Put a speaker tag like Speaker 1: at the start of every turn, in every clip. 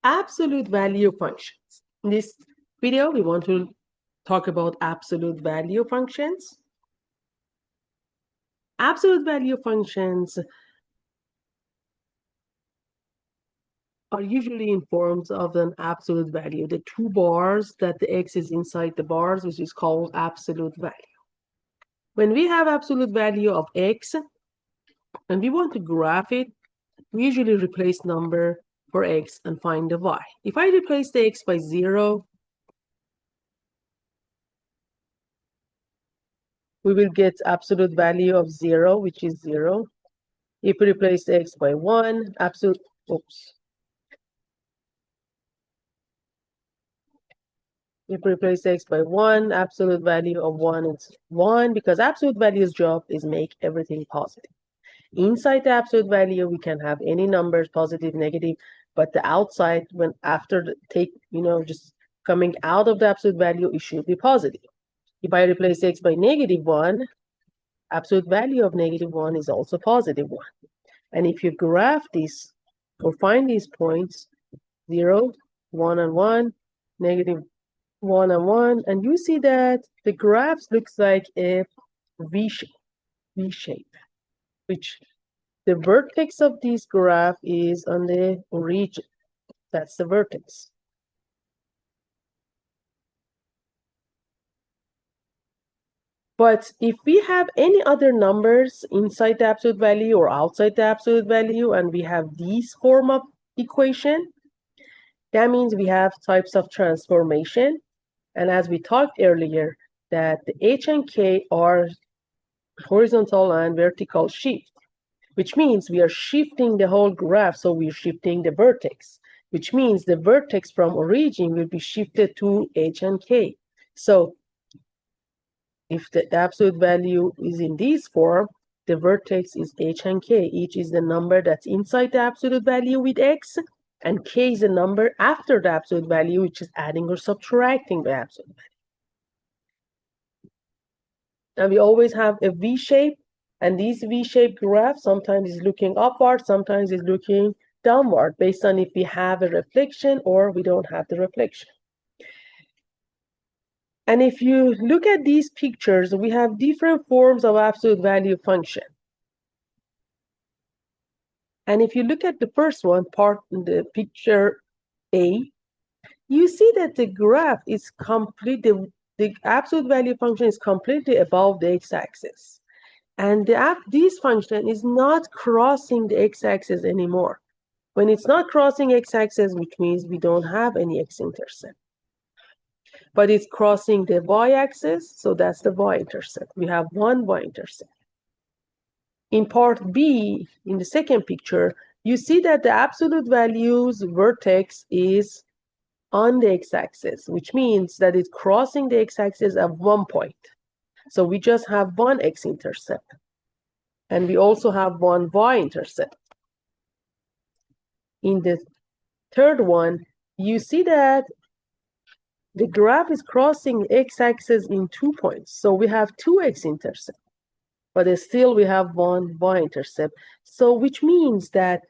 Speaker 1: absolute value functions. In this video, we want to talk about absolute value functions. Absolute value functions are usually in forms of an absolute value, the two bars that the x is inside the bars, which is called absolute value. When we have absolute value of x and we want to graph it, we usually replace number for x and find the y. If I replace the x by 0, we will get absolute value of 0, which is 0. If we replace the x by 1, absolute, oops. If we replace x by 1, absolute value of 1 is 1, because absolute value's job is make everything positive. Inside the absolute value, we can have any numbers, positive, negative, but the outside, when after the just coming out of the absolute value, it should be positive. If I replace x by negative 1, absolute value of negative 1 is also positive 1. And if you graph this or find these points, 0, 1, and 1, negative 1 and 1, and you see that the graphs looks like a V shape, which the vertex of this graph is on the origin. That's the vertex. But if we have any other numbers inside the absolute value or outside the absolute value, and we have these form of equation, that means we have types of transformation. And as we talked earlier, that the h and k are horizontal and vertical shift, which means we are shifting the whole graph, so we're shifting the vertex, which means the vertex from origin will be shifted to h and k. So if the absolute value is in this form, the vertex is h and k. Each is the number that's inside the absolute value with x, and k is the number after the absolute value, which is adding or subtracting the absolute value. And we always have a V shape, and this V-shaped graph sometimes is looking upward, sometimes is looking downward, based on if we have a reflection or we don't have the reflection. And if you look at these pictures, we have different forms of absolute value function. And if you look at the first one, part in the picture A, you see that the graph is completely, the absolute value function is completely above the x-axis. And this function is not crossing the x-axis anymore. When it's not crossing x-axis, which means we don't have any x-intercept. But it's crossing the y-axis, so that's the y-intercept. We have one y-intercept. In part B, in the second picture, you see that the absolute value's vertex is on the x-axis, which means that it's crossing the x-axis at one point. So we just have one x-intercept. And we also have one y-intercept. In the third one, you see that the graph is crossing x-axis in 2 points. So we have two x-intercepts, but still we have one y-intercept. So which means that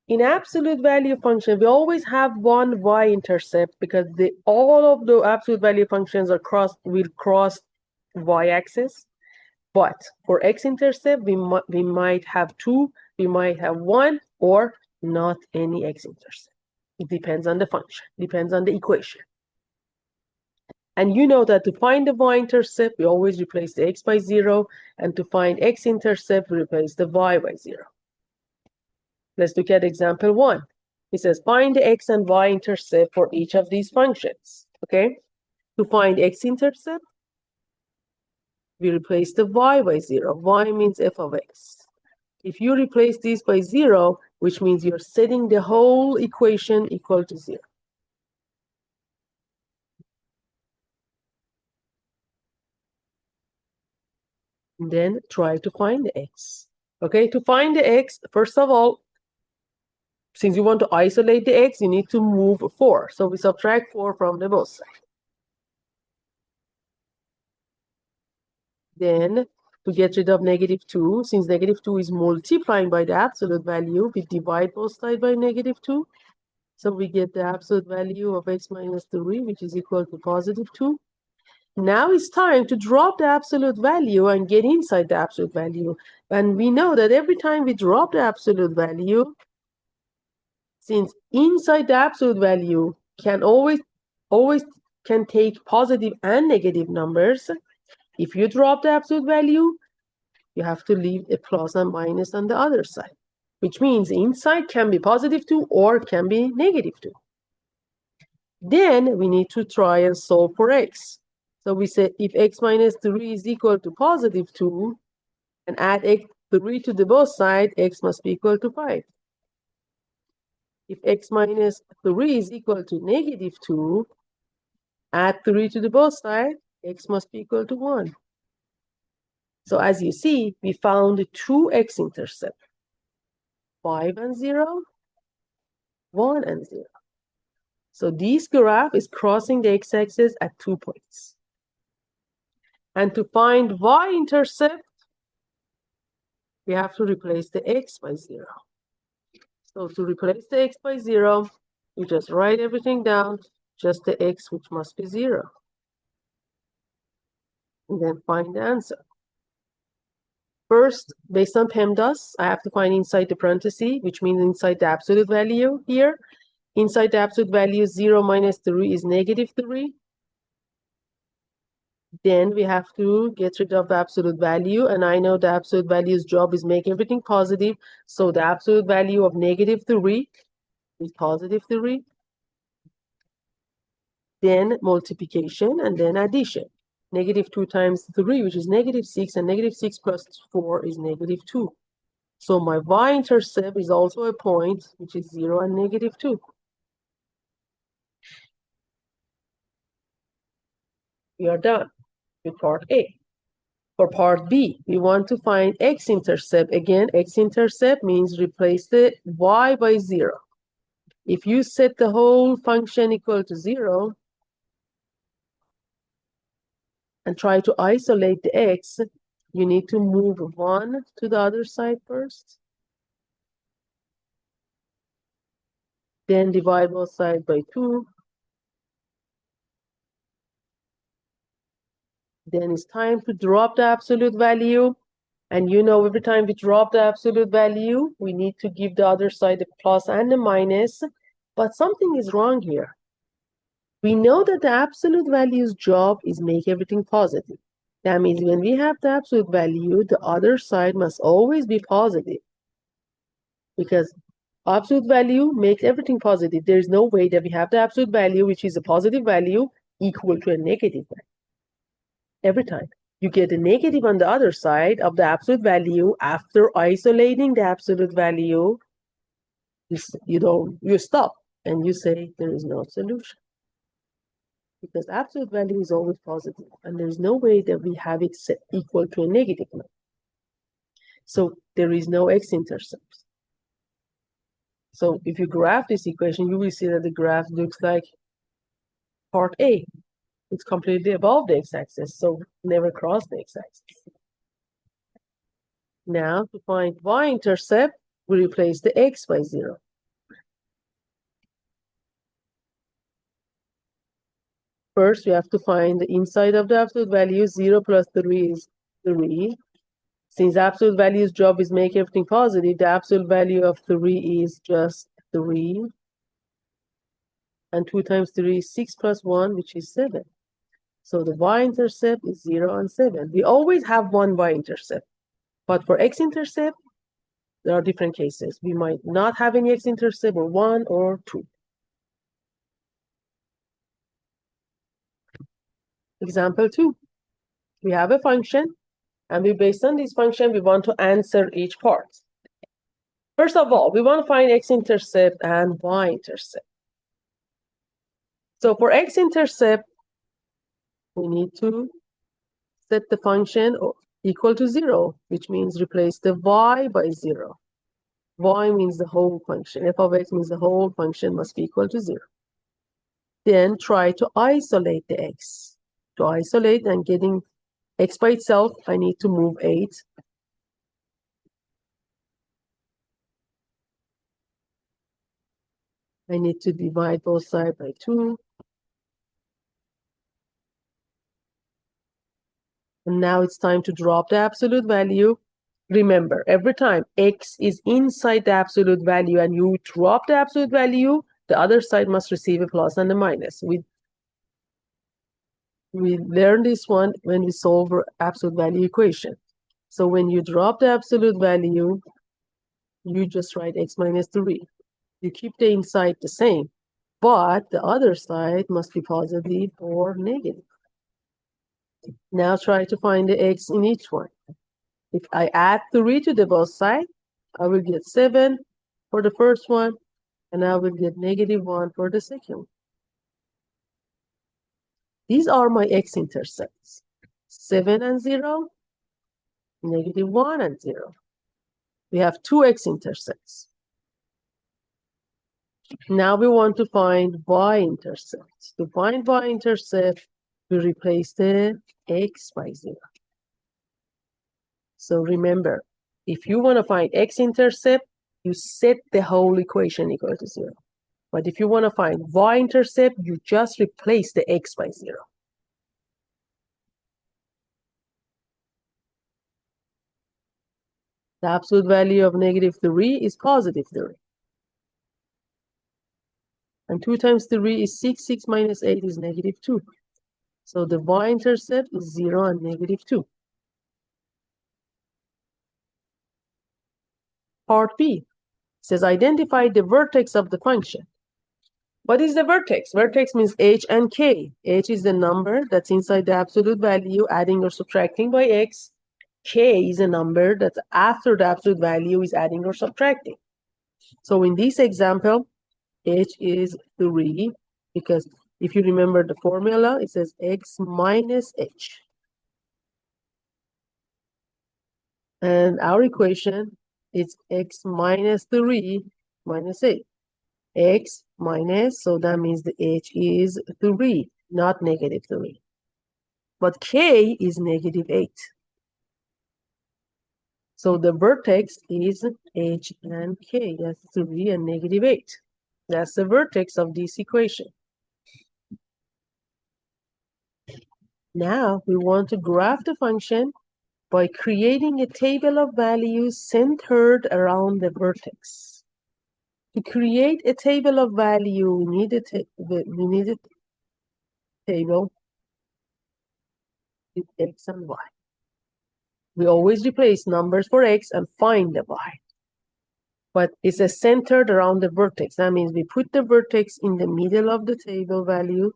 Speaker 1: in absolute value function, we always have one y-intercept because all of the absolute value functions will cross y-axis. But for x-intercept, we might have two, we might have one, or not any x-intercept. It depends on the function, depends on the equation. And you know that to find the y-intercept, we always replace the x by 0, and to find x-intercept, we replace the y by 0. Let's look at example 1. It says, find the x and y-intercept for each of these functions. Okay? To find x-intercept, we replace the y by 0. Y means f of x. If you replace this by 0, which means you're setting the whole equation equal to 0. And then try to find the x. Okay, to find the x, first of all, since you want to isolate the x, you need to move 4. So we subtract 4 from the both sides. Then to get rid of negative 2, since negative 2 is multiplying by the absolute value, we divide both sides by negative 2. So we get the absolute value of x minus 3, which is equal to positive 2. Now it's time to drop the absolute value and get inside the absolute value. And we know that every time we drop the absolute value, since inside the absolute value can always can take positive and negative numbers, if you drop the absolute value, you have to leave a plus and minus on the other side, which means inside can be positive 2 or can be negative 2. Then we need to try and solve for x. So we say if x minus 3 is equal to positive 2 and add 3 to the both sides, x must be equal to 5. If x minus 3 is equal to negative 2, add 3 to the both sides, x must be equal to 1. So as you see, we found two x-intercepts, 5 and 0, 1 and 0. So this graph is crossing the x-axis at 2 points. And to find y-intercept, we have to replace the x by 0. So to replace the x by 0, you just write everything down, just the x, which must be 0. And then find the answer. First, based on PEMDAS, I have to find inside the parenthesis, which means inside the absolute value here. Inside the absolute value, 0 minus 3 is negative 3. Then we have to get rid of the absolute value. And I know the absolute value's job is make everything positive. So the absolute value of negative 3 is positive 3. Then multiplication and then addition. Negative 2 times 3, which is negative 6, and negative 6 plus 4 is negative 2. So my y-intercept is also a point, which is 0 and negative 2. We are done with part A. For part B, we want to find x-intercept. Again, x-intercept means replace the y by 0. If you set the whole function equal to 0 and try to isolate the x, you need to move 1 to the other side first. Then divide both sides by 2. Then it's time to drop the absolute value. And you know, every time we drop the absolute value, we need to give the other side a plus and a minus. But something is wrong here. We know that the absolute value's job is make everything positive. That means when we have the absolute value, the other side must always be positive. Because absolute value makes everything positive. There's no way that we have the absolute value, which is a positive value, equal to a negative value. Every time you get a negative on the other side of the absolute value, after isolating the absolute value, you stop and you say there is no solution. Because absolute value is always positive, and there's no way that we have it set equal to a negative number. So there is no x-intercept. So if you graph this equation, you will see that the graph looks like part A. It's completely above the x-axis, so never cross the x-axis. Now, to find y-intercept, we replace the x by 0. First, we have to find the inside of the absolute value. 0 plus 3 is 3. Since absolute value's job is make everything positive, the absolute value of 3 is just 3. And 2 times 3 is 6 plus 1, which is 7. So the y-intercept is 0 and 7. We always have one y-intercept. But for x-intercept, there are different cases. We might not have any x-intercept, or 1 or 2. Example 2. We have a function, and based on this function, we want to answer each part. First of all, we want to find x-intercept and y-intercept. So for x-intercept, we need to set the function equal to 0, which means replace the y by 0. Y means the whole function. F of x means the whole function must be equal to 0. Then try to isolate the x. To isolate and getting x by itself, I need to move 8. I need to divide both sides by 2. And now it's time to drop the absolute value. Remember, every time x is inside the absolute value and you drop the absolute value, the other side must receive a plus and a minus. We learned this one when we solve absolute value equation. So when you drop the absolute value, you just write x minus 3. You keep the inside the same, but the other side must be positive or negative. Now try to find the x in each one. If I add 3 to the both sides, I will get 7 for the first one, and I will get -1 for the second one. These are my x-intercepts. 7 and 0, -1 and 0. We have two x-intercepts. Now we want to find y-intercept. To find y-intercept, we replace the x by 0. So remember, if you want to find x-intercept, you set the whole equation equal to 0. But if you want to find y-intercept, you just replace the x by 0. The absolute value of -3 is +3. And 2 times 3 is 6. 6 minus 8 is -2. So the y-intercept is 0 and -2. Part B says identify the vertex of the function. What is the vertex? Vertex means h and k. H is the number that's inside the absolute value, adding or subtracting by x. K is a number that's after the absolute value is adding or subtracting. So in this example, h is 3, because if you remember the formula, it says x minus h. And our equation is x minus 3 minus 8. X minus, so that means the h is 3, not -3. But k is -8. So the vertex is h and k. That's 3 and -8. That's the vertex of this equation. Now we want to graph the function by creating a table of values centered around the vertex. To create a table of value, we need a table with x and y. We always replace numbers for x and find the y. But it's centered around the vertex. That means we put the vertex in the middle of the table value,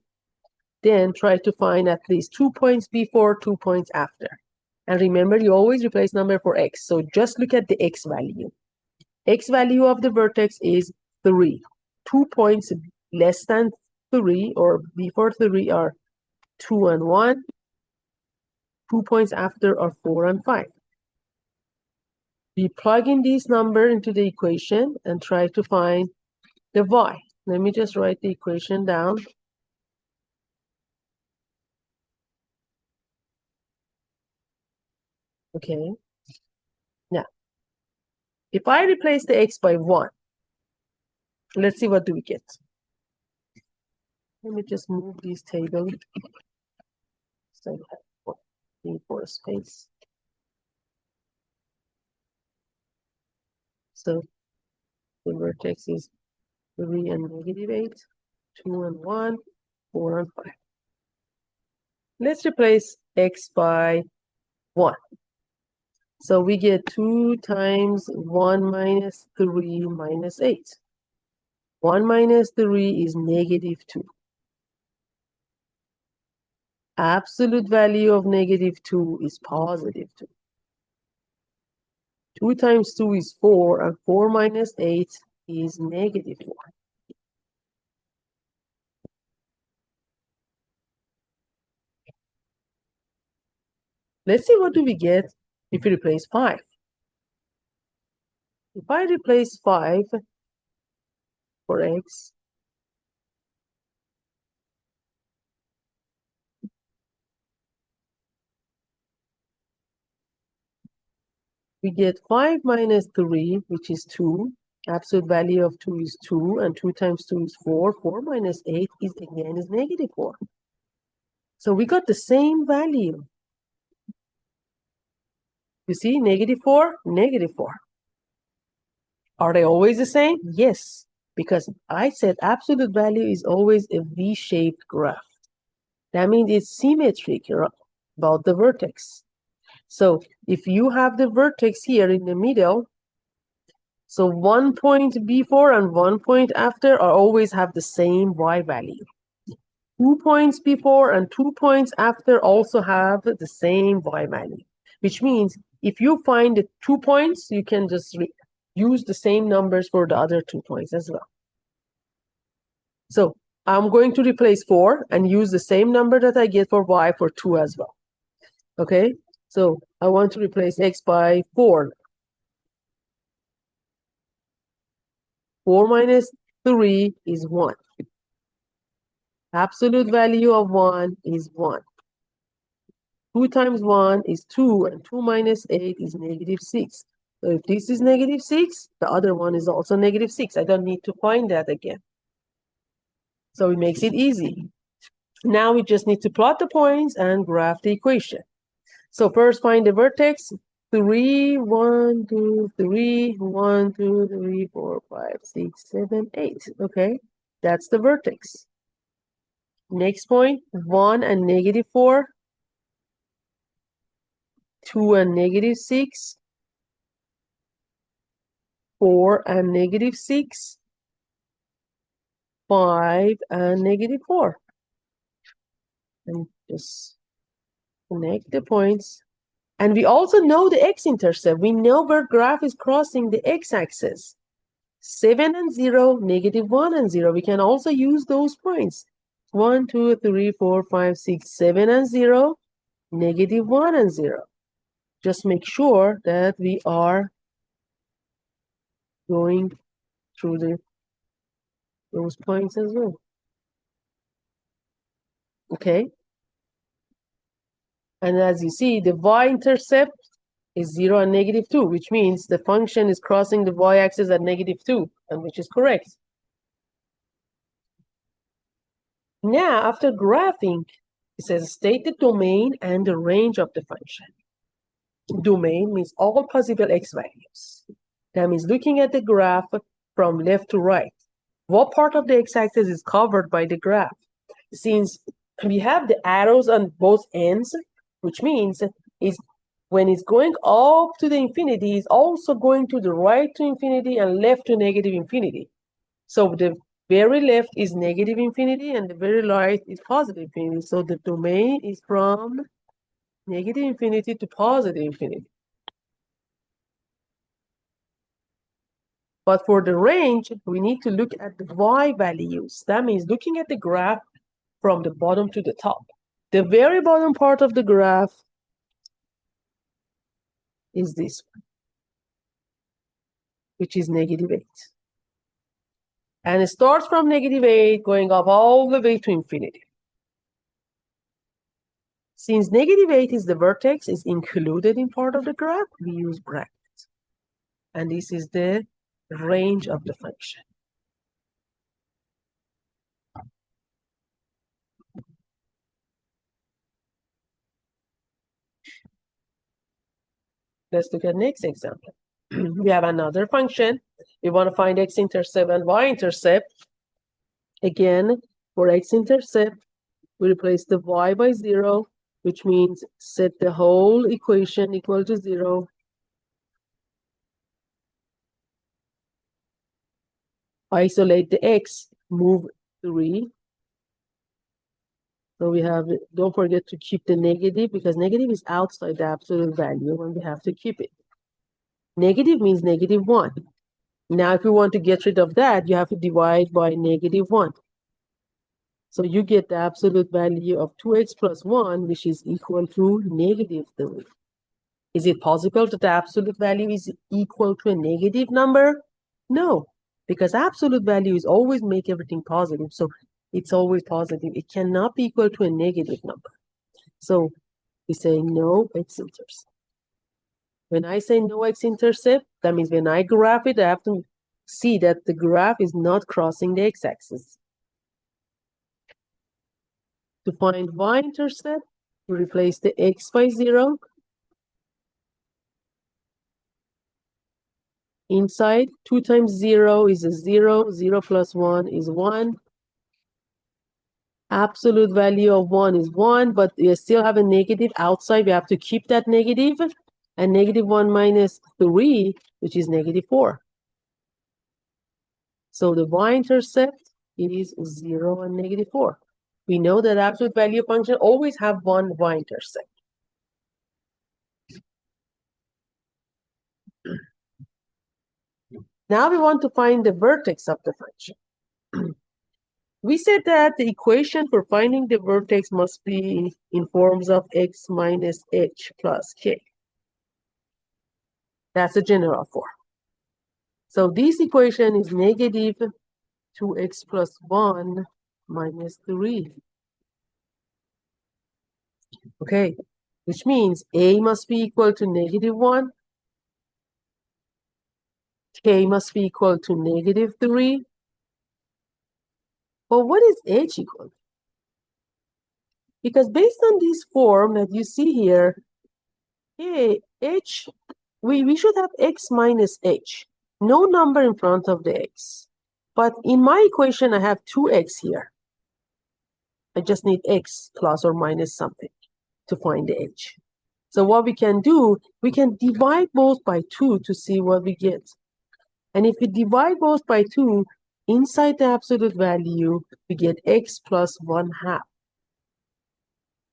Speaker 1: then try to find at least 2 points before, 2 points after. And remember, you always replace number for x. So just look at the x value. X value of the vertex is 3. 2 points less than 3 or before 3 are 2 and 1. 2 points after are 4 and 5. We plug in this number into the equation and try to find the y. Let me just write the equation down. Okay. Now, if I replace the x by 1, let's see what do we get. Let me just move this table so I have need for space. So the vertex is 3 and -8, 2 and 1, 4 and 5. Let's replace x by 1. So we get 2 times 1 minus 3 minus 8. 1 minus 3 is -2. Absolute value of -2 is +2. 2 times 2 is 4, and 4 minus 8 is -4. Let's see what do we get if we replace 5. If I replace 5 for x, we get 5 minus 3, which is 2, Absolute value of 2 is 2, and 2 times 2 is 4. 4 minus 8 is again is negative 4. So we got the same value. You see, negative 4, negative 4. Are they always the same? Yes, because I said absolute value is always a V-shaped graph. That means it's symmetric about the vertex. So if you have the vertex here in the middle, so 1 point before and 1 point after are always have the same y value. 2 points before and 2 points after also have the same y value, which means if you find the 2 points, you can just use the same numbers for the other 2 points as well. So I'm going to replace 4 and use the same number that I get for y for 2 as well. Okay, so I want to replace x by 4. 4 minus 3 is 1. Absolute value of 1 is 1. 2 times 1 is 2, and 2 minus 8 is negative 6. So if this is negative 6, the other one is also negative 6. I don't need to find that again. So it makes it easy. Now we just need to plot the points and graph the equation. So first find the vertex. 3, 1, 2, 3, 1, 2, 3, 4, 5, 6, 7, 8. Okay, that's the vertex. Next point, 1 and negative 4. 2 and negative 6. 4 and negative 6. 5 and negative 4. And just connect the points. And we also know the x-intercept. We know where graph is crossing the x-axis. 7 and 0, negative 1 and 0. We can also use those points. 1, 2, 3, 4, 5, 6, 7 and 0, negative 1 and 0. Just make sure that we are going through those points as well. Okay. And as you see, the y-intercept is 0 and negative 2, which means the function is crossing the y-axis at negative 2, and which is correct. Now, after graphing, it says state the domain and the range of the function. Domain means all possible x values. That means looking at the graph from left to right. What part of the x-axis is covered by the graph? Since we have the arrows on both ends, which means is when it's going up to the infinity, it's also going to the right to infinity and left to negative infinity. So the very left is negative infinity and the very right is positive infinity. So the domain is from negative infinity to positive infinity. But for the range, we need to look at the y values. That means looking at the graph from the bottom to the top. The very bottom part of the graph is this one, which is negative 8. And it starts from negative 8 going up all the way to infinity. Since negative 8 is the vertex, is included in part of the graph, we use brackets. And this is the range of the function. Let's look at next example. We have another function. We want to find x-intercept and y-intercept. Again, for x-intercept, we replace the y by 0, which means set the whole equation equal to 0. Isolate the x, move 3. So we have, don't forget to keep the negative because negative is outside the absolute value and we have to keep it. Negative means negative 1. Now, if you want to get rid of that, you have to divide by negative 1. So you get the absolute value of 2x plus 1, which is equal to negative 3. Is it possible that the absolute value is equal to a negative number? No, because absolute value is always make everything positive. So it's always positive. It cannot be equal to a negative number. So we say no x-intercept. When I say no x-intercept, that means when I graph it, I have to see that the graph is not crossing the x-axis. To find y-intercept, we replace the x by 0. Inside, 2 times 0 is a 0. 0 plus 1 is 1. Absolute value of 1 is 1, but we still have a negative outside. We have to keep that negative. And negative 1 minus 3, which is negative 4. So the y-intercept is 0 and negative 4. We know that absolute value function always have one y-intercept. Now we want to find the vertex of the function. We said that the equation for finding the vertex must be in forms of x minus h plus k. That's a general form. So this equation is negative 2x plus 1 minus 3. Okay, which means a must be equal to negative 1, k must be equal to negative 3. But what is h equal to? Because based on this form that you see here, hey, h, we should have x minus h. No number in front of the x. But in my equation, I have 2x here. I just need x plus or minus something to find the h. So what we can do, we can divide both by 2 to see what we get. And if we divide both by 2, inside the absolute value, we get x plus 1/2.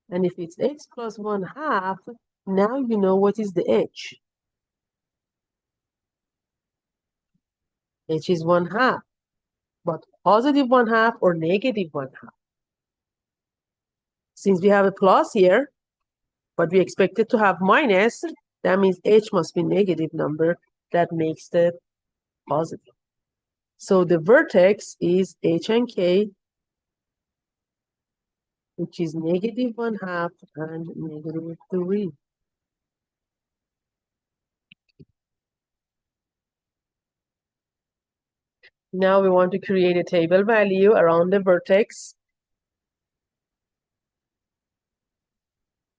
Speaker 1: And if it's x plus 1/2, now you know what is the h. H is 1/2, but positive 1/2 or negative 1/2. Since we have a plus here, but we expect it to have minus, that means h must be negative number. That makes the positive. So the vertex is h and k, which is negative 1/2 and negative 3. Now we want to create a table value around the vertex.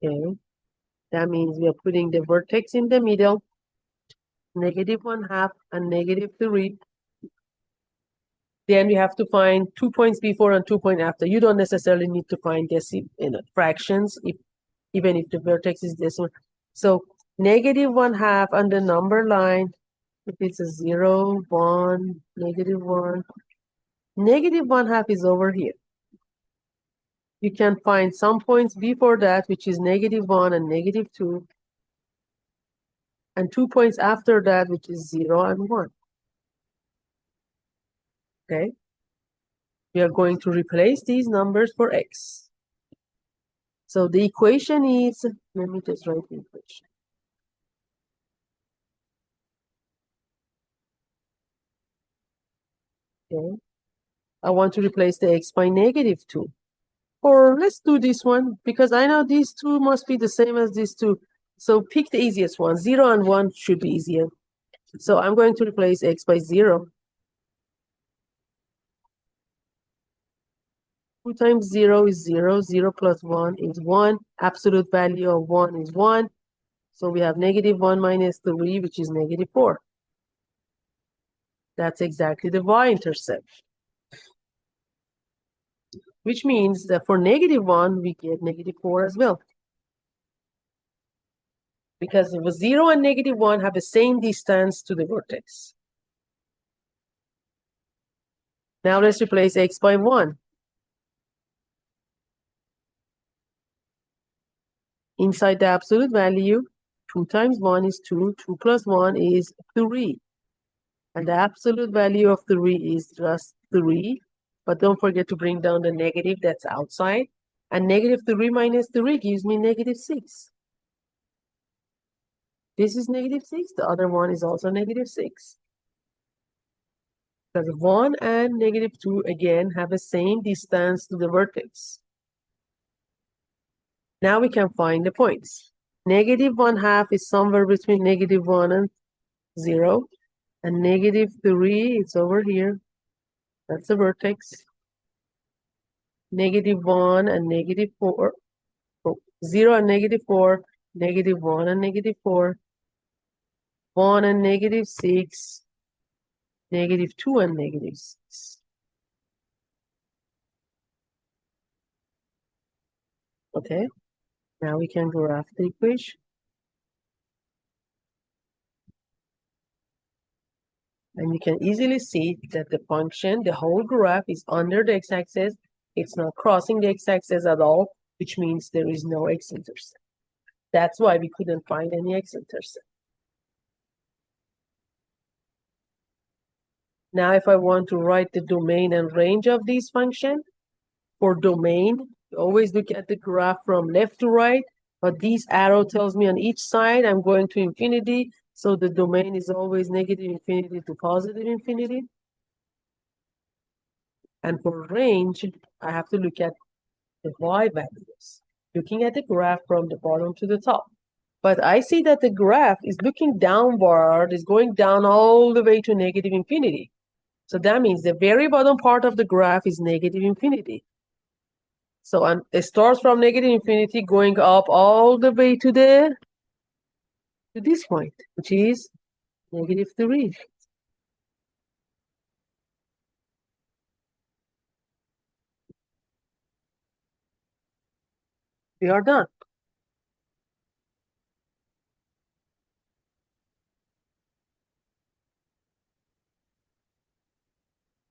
Speaker 1: Okay, that means we are putting the vertex in the middle, negative 1/2 and negative 3. Then we have to find 2 points before and 2 points after. You don't necessarily need to find fractions, even if the vertex is this one. So negative 1/2 on the number line, if it's a 0, 1, negative 1. Negative 1/2 is over here. You can find some points before that, which is negative 1 and negative 2. And 2 points after that, which is 0 and 1. Okay? We are going to replace these numbers for x. So the equation is, let me just write the equation. Okay. I want to replace the x by negative 2. Or let's do this one, because I know these two must be the same as these two. So pick the easiest one. 0 and 1 should be easier. So I'm going to replace x by 0. 2 times 0 is 0. 0 plus 1 is 1. Absolute value of 1 is 1. So we have negative 1 minus 3, which is negative 4. That's exactly the y-intercept. Which means that for negative 1, we get negative 4 as well. Because the 0 and negative 1 have the same distance to the vertex. Now let's replace x by 1. Inside the absolute value, 2 times 1 is 2. 2 plus 1 is 3. And the absolute value of 3 is just 3. But don't forget to bring down the negative that's outside. And negative 3 minus 3 gives me negative 6. This is negative 6. The other one is also negative 6. Because 1 and negative 2, again, have the same distance to the vertex. Now we can find the points. Negative 1/2 is somewhere between negative 1 and 0. And -3, it's over here. That's the vertex. -1 and -4. Oh, 0 and -4, -1 and -4, 1 and -6, -2 and -6. Okay, now we can graph the equation. And you can easily see that the function, the whole graph is under the x-axis. It's not crossing the x-axis at all, which means there is no x-intercept. That's why we couldn't find any x-intercept. Now, if I want to write the domain and range of these functions, for domain, you always look at the graph from left to right, but this arrow tells me on each side I'm going to infinity, so the domain is always -infinity to +infinity. And for range, I have to look at the y values, looking at the graph from the bottom to the top. But I see that the graph is looking downward, is going down all the way to -infinity. So that means the very bottom part of the graph is -infinity. So it starts from -infinity going up all the way to this point, which is -3. We are done.